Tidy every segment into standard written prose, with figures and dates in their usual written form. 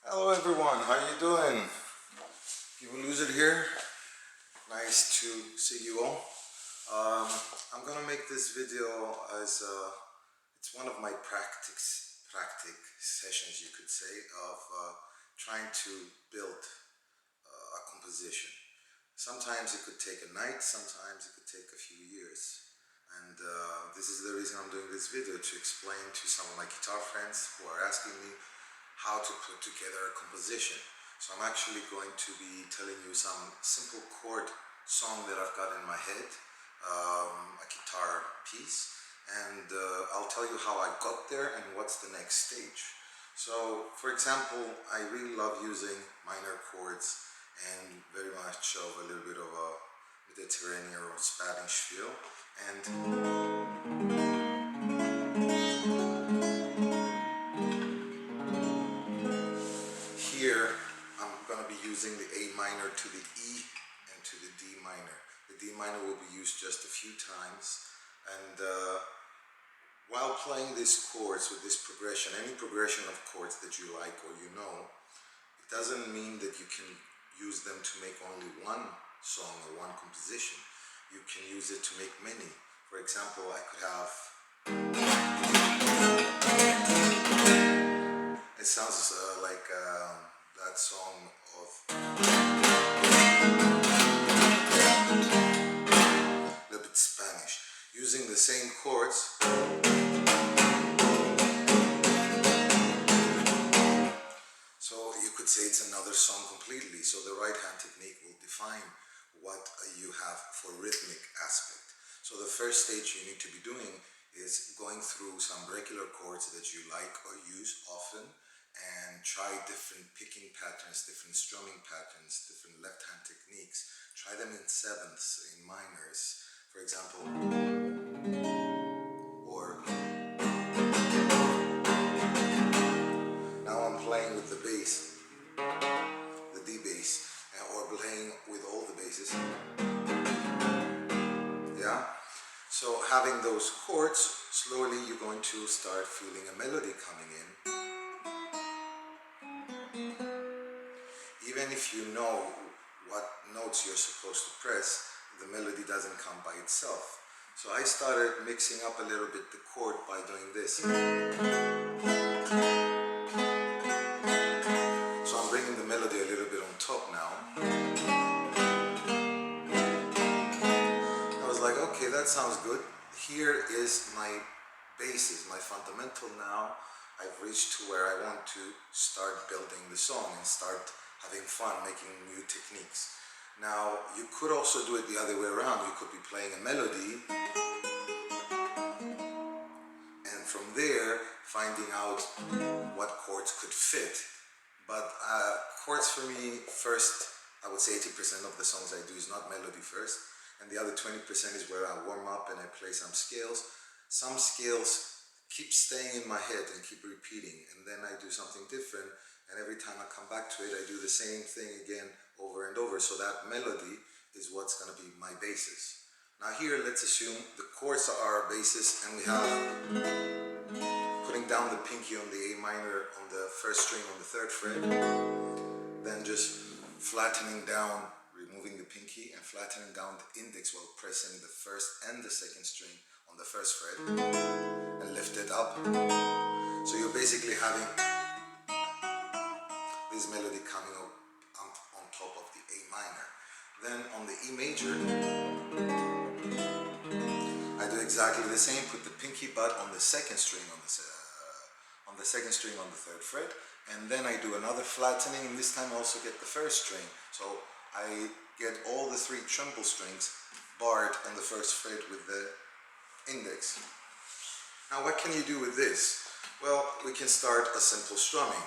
Hello everyone, how you doing? People lose it here. Nice to see you all. I'm gonna make this video as it's one of my practice sessions, you could say, of trying to build a composition. Sometimes it could take a night, sometimes it could take a few years. And this is the reason I'm doing this video, to explain to some of my guitar friends who are asking me how to put together a composition. So I'm actually going to be telling you some simple chord song that I've got in my head, a guitar piece, and I'll tell you how I got there and what's the next stage. So, for example, I really love using minor chords and very much of a little bit of a Mediterranean or Spanish feel. And here I'm going to be using the A minor to the E and to the D minor. The D minor will be used just a few times, and while playing these chords with this progression, any progression of chords that you like or you know, it doesn't mean that you can use them to make only one song or one composition. You can use it to make many. For example, I could have, it sounds like that song of a little bit Spanish, using the same chords. So you could say it's another song completely. So the right hand technique will define what you have for rhythmic aspect. So the first stage you need to be doing is going through some regular chords that you like or use often, and try different picking patterns, different strumming patterns, different left hand techniques. Try them in sevenths, in minors, for example, or now I'm playing with the bass, the D bass, or playing with all the basses. Yeah? So having those chords, slowly you're going to start feeling a melody coming in. Even if you know what notes you're supposed to press, the melody doesn't come by itself. So I started mixing up a little bit the chord by doing this. So I'm bringing the melody a little bit on top now. I was like, okay, that sounds good. Here is my basis, my fundamental now. I've reached to where I want to start building the song and start having fun, making new techniques. Now, you could also do it the other way around. You could be playing a melody, and from there, finding out what chords could fit. But chords for me, first, I would say 80% of the songs I do is not melody first, and the other 20% is where I warm up and I play some scales. Some scales keep staying in my head and keep repeating, and then I do something different, and every time I come back to it, I do the same thing again over and over. So that melody is what's going to be my basis. Now here, let's assume the chords are our basis, and we have putting down the pinky on the A minor on the first string on the third fret, then just flattening down, removing the pinky and flattening down the index while pressing the first and the second string on the first fret, and lift it up. So you're basically having this melody coming up on top of the A minor. Then on the E major, I do exactly the same. Put the pinky but on the second string on the second string on the third fret, and then I do another flattening, and this time I also get the first string. So I get all the three tremble strings barred on the first fret with the index. Now what can you do with this? Well, we can start a simple strumming.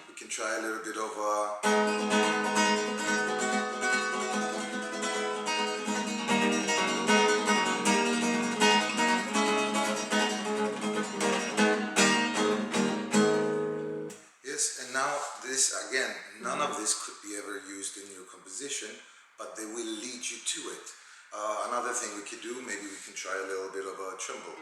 We can try a little bit of yes, and now this again, none of this could be ever used in your composition, but they will lead you to it. Another thing we could do, maybe we can try a little bit of a tremolo.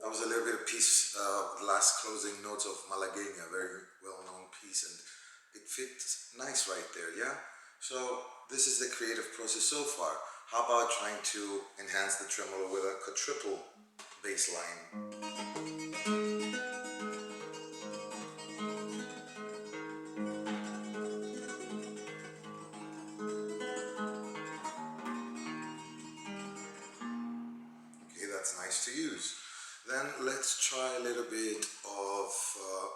That was a little bit of piece, the last closing notes of Malagueña, a very well-known piece, and it fits nice right there, yeah? So this is the creative process so far. How about trying to enhance the tremolo with a quadruple bass line? Okay, that's nice to use. Then let's try a little bit of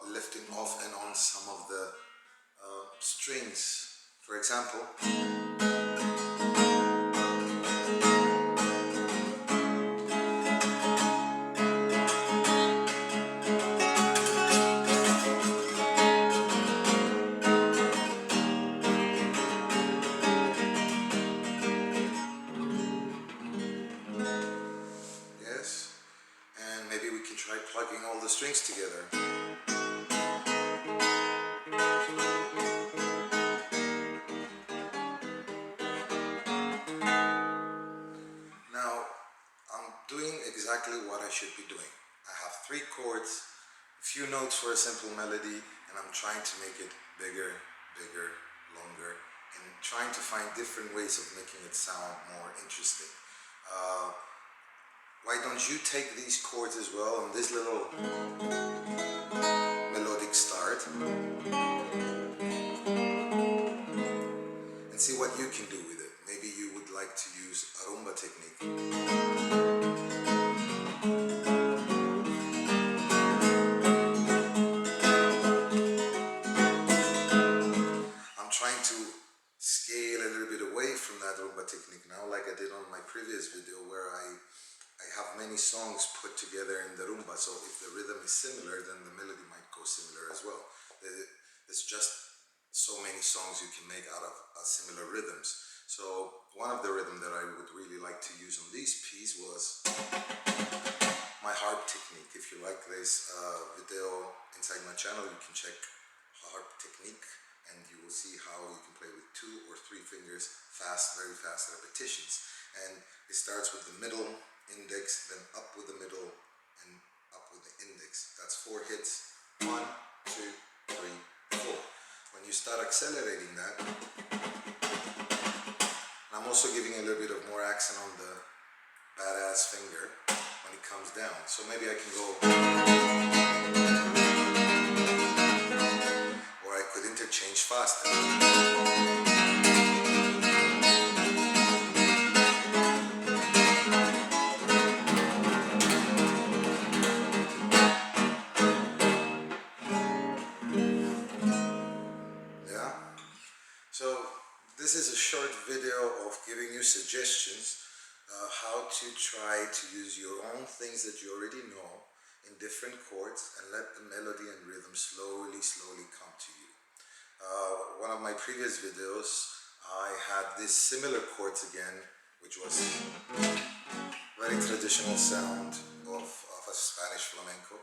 lifting off and on some of the strings. For example, yes, and maybe we can try plugging all the strings together. Now, I'm doing exactly what I should be doing. I have 3 chords, a few notes for a simple melody, and I'm trying to make it bigger, bigger, longer, and trying to find different ways of making it sound more interesting. Why don't you take these chords as well on this little melodic start and see what you can do with it. Maybe you would like to use a rumba technique. I'm trying to scale a little bit away from that rumba technique now, like I did on my previous video where I have many songs put together in the rumba, so if the rhythm is similar, then the melody might go similar as well. It's just so many songs you can make out of similar rhythms. So one of the rhythms that I would really like to use on this piece was my harp technique. If you like this video inside my channel, you can check harp technique and you will see how you can play with 2 or 3 fingers fast, very fast repetitions. And it starts with the middle index, then up with the middle and up with the index. That's 4 hits. 1, 2, 3, 4. When you start accelerating that, and I'm also giving a little bit of more accent on the badass finger when it comes down. So maybe I can go, or I could interchange faster. So this is a short video of giving you suggestions how to try to use your own things that you already know in different chords and let the melody and rhythm slowly come to you. One of my previous videos I had these similar chords again, which was very traditional sound of a Spanish flamenco,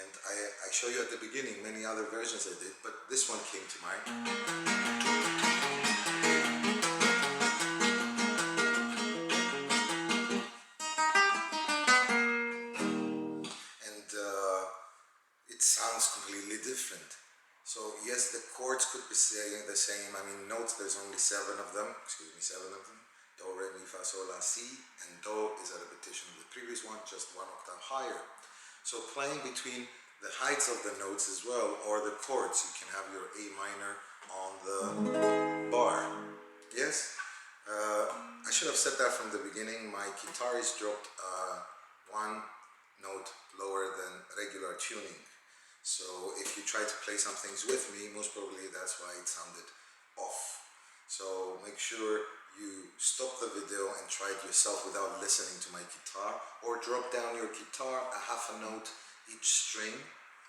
and I show you at the beginning many other versions I did, but this one came to mind. It sounds completely different. So yes, the chords could be saying the same. I mean, notes, there's only 7 of them. Excuse me, 7 of them. Do, re, mi, fa, sol, la, si. And do is a repetition of the previous one, just 1 octave higher. So playing between the heights of the notes as well, or the chords. You can have your A minor on the bar. Yes? I should have said that from the beginning. My guitar is dropped 1 note lower than regular tuning. So if you try to play some things with me, most probably that's why it sounded off. So make sure you stop the video and try it yourself without listening to my guitar, or drop down your guitar a half a note each string,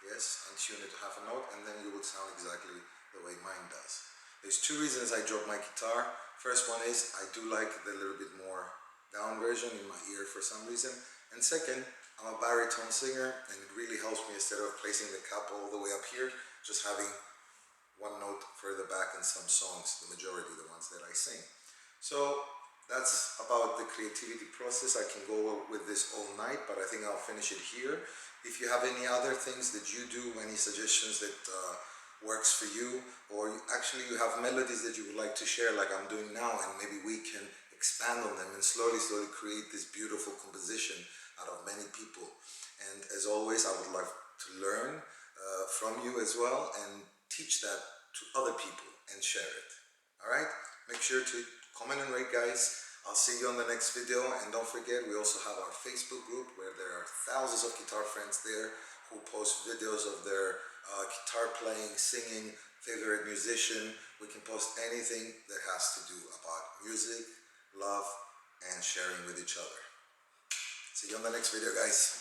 yes, and tune it to half a note, and then you will sound exactly the way mine does. There's 2 reasons I drop my guitar. First one is I do like the little bit more down version in my ear for some reason, And second, I'm a baritone singer, and it really helps me, instead of placing the cap all the way up here, just having one note further back in some songs, the majority, the ones that I sing. So that's about the creativity process. I can go with this all night, but I think I'll finish it here. If you have any other things that you do, any suggestions that works for you, or actually you have melodies that you would like to share like I'm doing now, and maybe we can expand on them and slowly create this beautiful composition out of many people. And as always, I would like to learn from you as well, and teach that to other people and share it. Alright? Make sure to comment and rate, guys. I'll see you on the next video, and don't forget, we also have our Facebook group where there are thousands of guitar friends there who post videos of their guitar playing, singing, favorite musician. We can post anything that has to do about music, love, and sharing with each other. See you on the next video, guys.